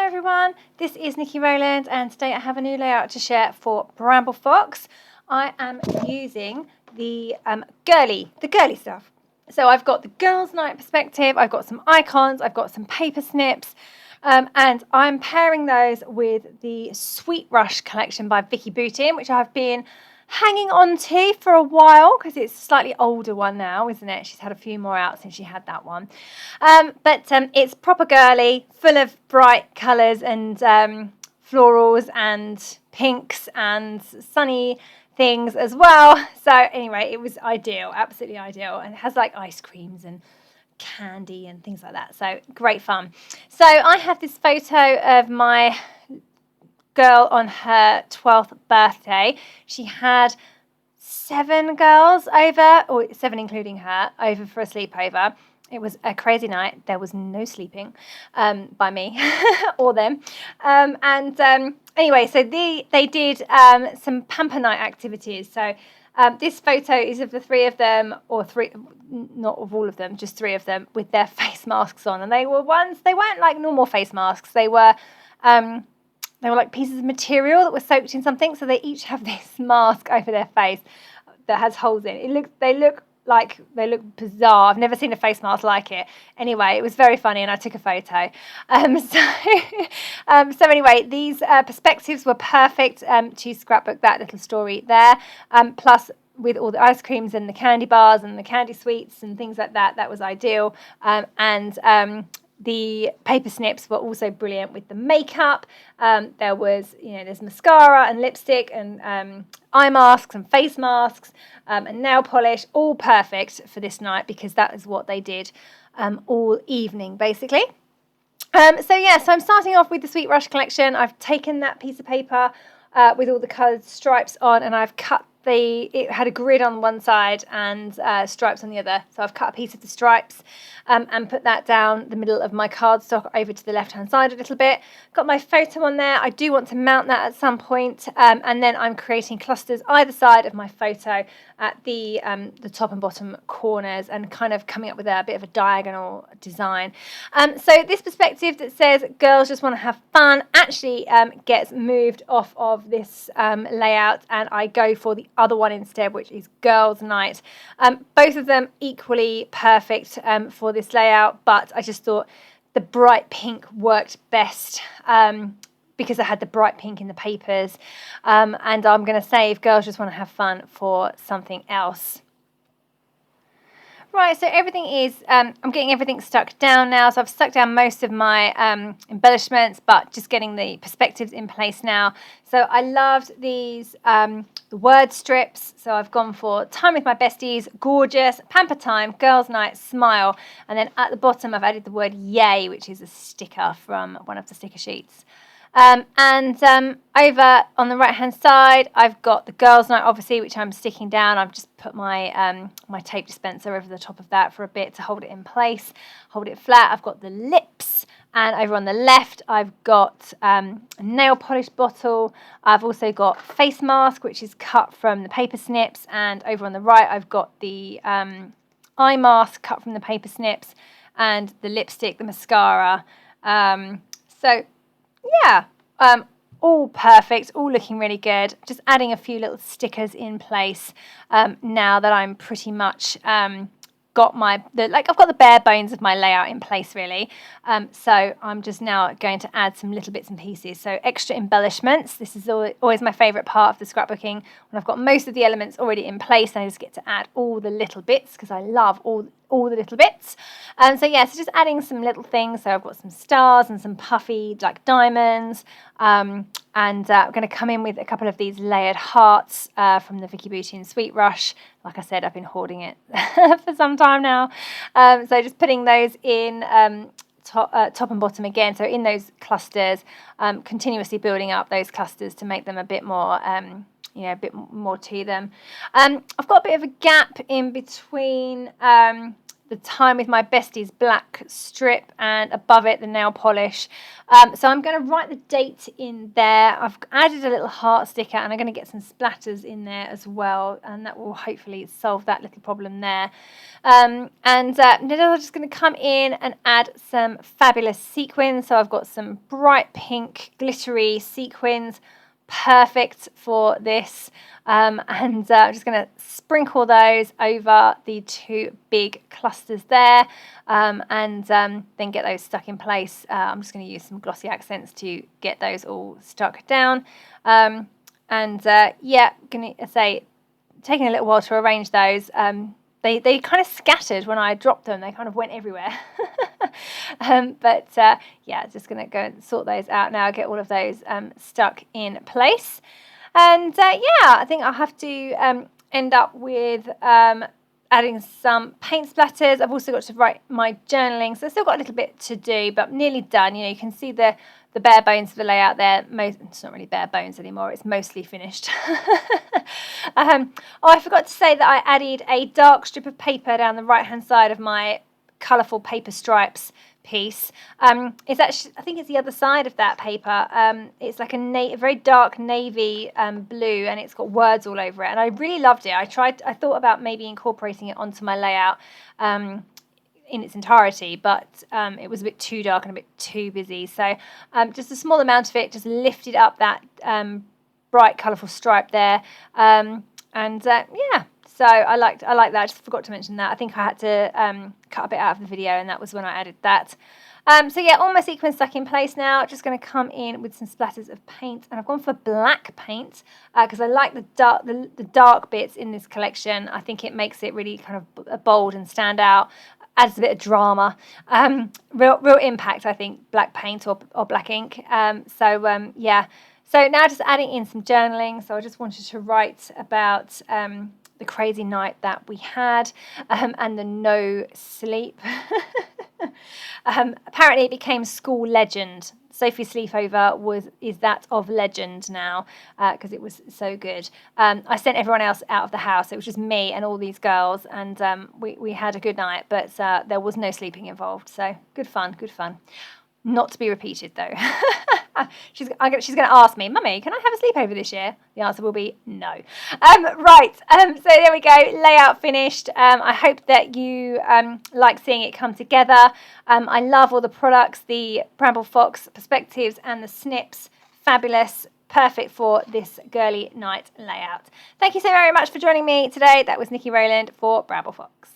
Hello everyone, this is Nikki Rowland and today I have a new layout to share for Bramble Fox. I am using the girly stuff. So I've got the Girls Night Perspective, I've got some icons, I've got some paper snips, and I'm pairing those with the Sweet Rush collection by Vicki Boutin, which I've been hanging on to for a while because it's a slightly older one now, isn't it? She's had a few more out since she had that one. But it's proper girly, full of bright colours and florals and pinks and sunny things as well. So anyway, it was ideal, absolutely ideal. And it has like ice creams and candy and things like that. So great fun. So I have this photo of my girl on her 12th birthday. She had 7 girls over, or 7 including her, over for a sleepover. It was a crazy night. There was no sleeping by me or them. Anyway, so they did some pamper night activities. So this photo is of the 3 of them, or 3, not of all of them, just 3 of them with their face masks on. And they weren't like normal face masks. They were like pieces of material that were soaked in something. So they each have this mask over their face that has holes in it. They look bizarre. I've never seen a face mask like it. Anyway, it was very funny and I took a photo. So anyway, these perspectives were perfect to scrapbook that little story there. Plus, with all the ice creams and the candy bars and the candy sweets and things like that, that was ideal. The paper snips were also brilliant with the makeup. There was, there's mascara and lipstick and eye masks and face masks and nail polish, all perfect for this night because that is what they did all evening, basically. So I'm starting off with the Sweet Rush collection. I've taken that piece of paper with all the coloured stripes on and I've cut it had a grid on one side and stripes on the other. So I've cut a piece of the stripes and put that down the middle of my cardstock over to the left-hand side a little bit. Got my photo on there. I do want to mount that at some point. And then I'm creating clusters either side of my photo at the top and bottom corners and kind of coming up with a bit of a diagonal design. So this perspective that says girls just want to have fun actually gets moved off of this layout and I go for the other one instead, which is Girls Night. Both of them equally perfect for this layout, but I just thought the bright pink worked best because I had the bright pink in the papers, and I'm going to save Girls Just Want to Have Fun for something else. Right, so everything is, I'm getting everything stuck down now. So I've stuck down most of my embellishments, but just getting the perspectives in place now. So I loved these the word strips. So I've gone for Time with My Besties, Gorgeous, Pamper Time, Girls Night, Smile. And then at the bottom, I've added the word Yay, which is a sticker from one of the sticker sheets. Over on the right hand side I've got the Girls Night obviously, which I'm sticking down. I've just put my my tape dispenser over the top of that for a bit to hold it in place, hold it flat. I've got the lips, and over on the left I've got a nail polish bottle. I've also got face mask, which is cut from the paper snips, and over on the right I've got the eye mask cut from the paper snips, and the lipstick, the mascara. All perfect, all looking really good. Just adding a few little stickers in place now that I'm pretty much I've got the bare bones of my layout in place really. So I'm just now going to add some little bits and pieces. So extra embellishments. This is always my favourite part of the scrapbooking when I've got most of the elements already in place and I just get to add all the little bits because I love all the little bits. So just adding some little things. So I've got some stars and some puffy like diamonds. I'm going to come in with a couple of these layered hearts from the Vicki Boutin Sweet Rush. Like I said, I've been hoarding it for some time now. So just putting those in top and bottom again. So in those clusters, continuously building up those clusters to make them a bit more a bit more to them. I've got a bit of a gap in between the Time with My Besties black strip, and above it the nail polish. So I'm going to write the date in there. I've added a little heart sticker, and I'm going to get some splatters in there as well, and that will hopefully solve that little problem there. Then I'm just going to come in and add some fabulous sequins. So I've got some bright pink glittery sequins, perfect for this. I'm just going to sprinkle those over the two big clusters there, then get those stuck in place. I'm just going to use some glossy accents to get those all stuck down. Going to say, taking a little while to arrange those. They kind of scattered when I dropped them. They kind of went everywhere. Just going to go and sort those out now, get all of those stuck in place. I think I'll have to end up with adding some paint splatters. I've also got to write my journaling, so I've still got a little bit to do, but I'm nearly done. You can see the bare bones of the layout there. It's not really bare bones anymore. It's mostly finished. I forgot to say that I added a dark strip of paper down the right-hand side of my colourful paper stripes piece. It's actually, I think it's the other side of that paper. It's like a very dark navy blue, and it's got words all over it, and I really loved it. I thought about maybe incorporating it onto my layout in its entirety, but it was a bit too dark and a bit too busy, so just a small amount of it just lifted up that bright colourful stripe there. So I like that. I just forgot to mention that. I think I had to cut a bit out of the video, and that was when I added that. All my sequins stuck in place now. Just going to come in with some splatters of paint, and I've gone for black paint because I like the dark bits in this collection. I think it makes it really kind of bold and stand out. Adds a bit of drama, real impact, I think, black paint or black ink. So now just adding in some journaling. So I just wanted to write about the crazy night that we had and the no sleep. Apparently it became school legend. Sophie's sleepover is that of legend now because it was so good. I sent everyone else out of the house. It was just me and all these girls, and we had a good night, but there was no sleeping involved. So good fun. Not to be repeated though. She's going to ask me, Mummy, can I have a sleepover this year? The answer will be no. So there we go, layout finished. I hope that you like seeing it come together. I love all the products, the Bramble Fox Perspectives and the Snips. Fabulous, perfect for this girly night layout. Thank you so very much for joining me today. That was Nikki Rowland for Bramble Fox.